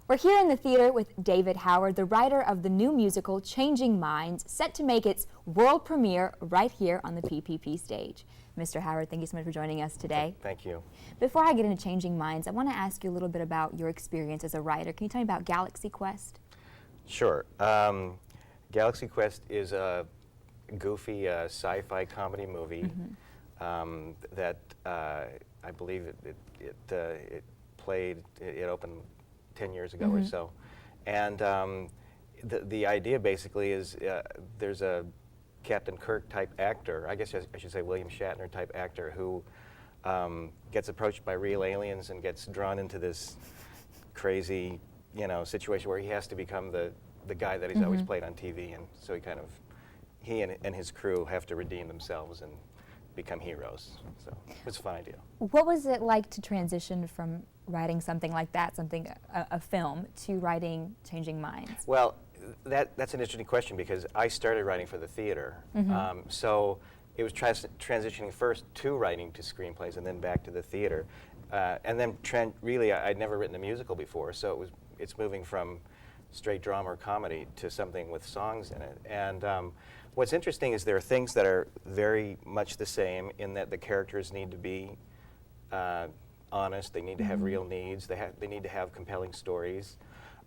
We're here in the theater with David Howard, the writer of the new musical Changing Minds, set to make its world premiere right here on the PPP stage. Mr. Howard, thank you so much for joining us today. Thank you. Before I get into Changing Minds, I want to ask you a little bit about your experience as a writer. Can you tell me about Galaxy Quest? Sure. Galaxy Quest is a goofy sci-fi comedy movie that I believe it opened 10 years ago or so. And the idea basically is there's a Captain Kirk type actor, I guess I should say William Shatner type actor, who gets approached by real aliens and gets drawn into this crazy, situation where he has to become the guy that he's always played on TV. And so he and his crew have to redeem themselves and become heroes. So it's a fun idea. What was it like to transition from writing something like that, a film, to writing Changing Minds? Well, that's an interesting question because I started writing for the theater. So it was transitioning first to writing to screenplays and then back to the theater. And then really, I'd never written a musical before, so it's moving from straight drama or comedy to something with songs in it. And what's interesting is there are things that are very much the same in that the characters need to be honest, they need to have real needs, they need to have compelling stories,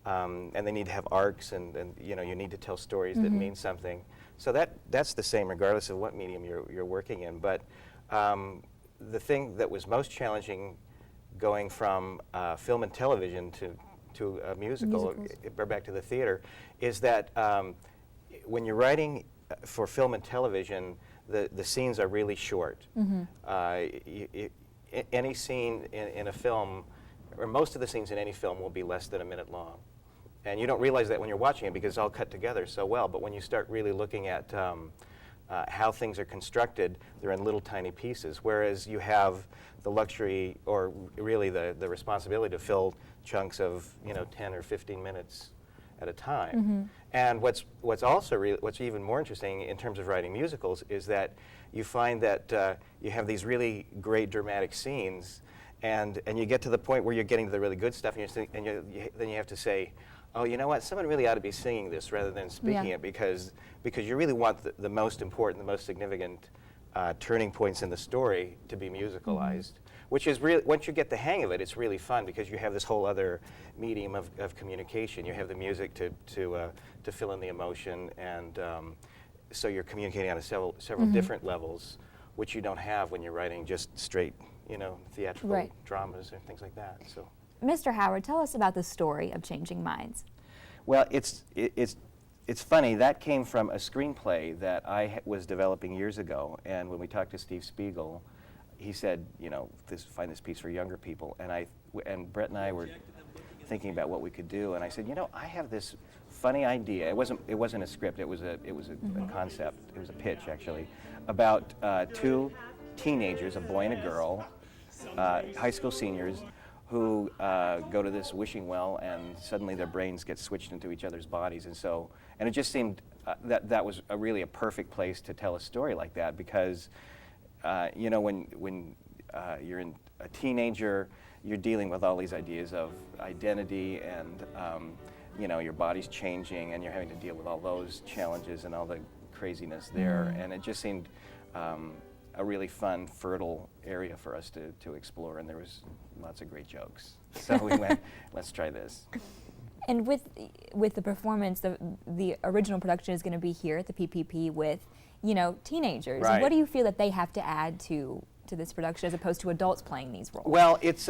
and they need to have arcs, and you need to tell stories that mean something. So that's the same regardless of what medium you're working in. But the thing that was most challenging going from film and television to a musical, or back to the theater, is that when you're writing for film and television, the scenes are really short. Any scene in a film, or most of the scenes in any film, will be less than a minute long. And you don't realize that when you're watching it because it's all cut together so well, but when you start really looking at how things are constructed, they're in little tiny pieces, whereas you have the luxury, or really the responsibility, to fill chunks of 10 or 15 minutes at a time. And what's even more interesting in terms of writing musicals is that you find that you have these really great dramatic scenes, and you get to the point where you're getting to the really good stuff, and then you have to say, oh, you know what, someone really ought to be singing this rather than speaking it, because you really want the most important, the most significant turning points in the story to be musicalized. Which is really, once you get the hang of it, it's really fun because you have this whole other medium of communication. You have the music to fill in the emotion, and so you're communicating on several different levels, which you don't have when you're writing just straight, theatrical dramas or things like that. So, Mr. Howard, tell us about the story of Changing Minds. Well, it's funny. That came from a screenplay that I was developing years ago, and when we talked to Steve Spiegel, he said, find this piece for younger people, and Brett and I were thinking about what we could do, and I said, I have this funny idea. It wasn't a script. It was a concept. It was a pitch, actually, about two teenagers, a boy and a girl, high school seniors, who go to this wishing well, and suddenly their brains get switched into each other's bodies, and it just seemed that was really a perfect place to tell a story like that, because when you're a teenager, you're dealing with all these ideas of identity, and your body's changing, and you're having to deal with all those challenges and all the craziness there, and it just seemed a really fun, fertile area for us to explore, and there was lots of great jokes. So we went, let's try this. And with the performance, the original production is going to be here at the PPP with teenagers. Right. What do you feel that they have to add to this production as opposed to adults playing these roles? Well, it's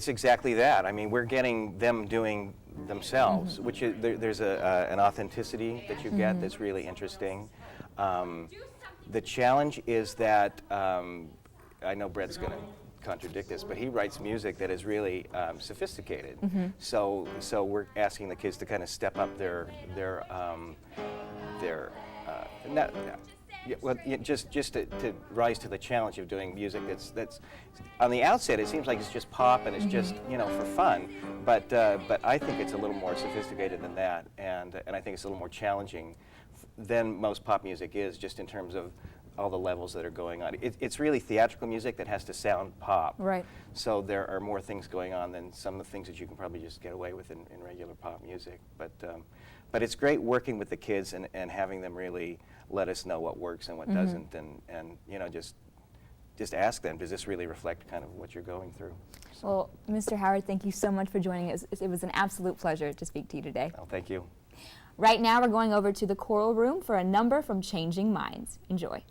exactly that. I mean, we're getting them doing themselves, which is, there's an authenticity that you get that's really interesting. The challenge is that, I know Brett's going to contradict this, but he writes music that is really sophisticated. So we're asking the kids to kind of step up just to rise to the challenge of doing music that's on the outset it seems like it's just pop and it's just for fun, but I think it's a little more sophisticated than that, and I think it's a little more challenging than most pop music is, just in terms of all the levels that are going on. It's really theatrical music that has to sound pop. Right. So there are more things going on than some of the things that you can probably just get away with in regular pop music. But it's great working with the kids and having them really let us know what works and what doesn't, and you know, just ask them, does this really reflect kind of what you're going through? So. Well, Mr. Howard, thank you so much for joining us. It was an absolute pleasure to speak to you today. Oh, thank you. Right now, we're going over to the choral room for a number from Changing Minds. Enjoy.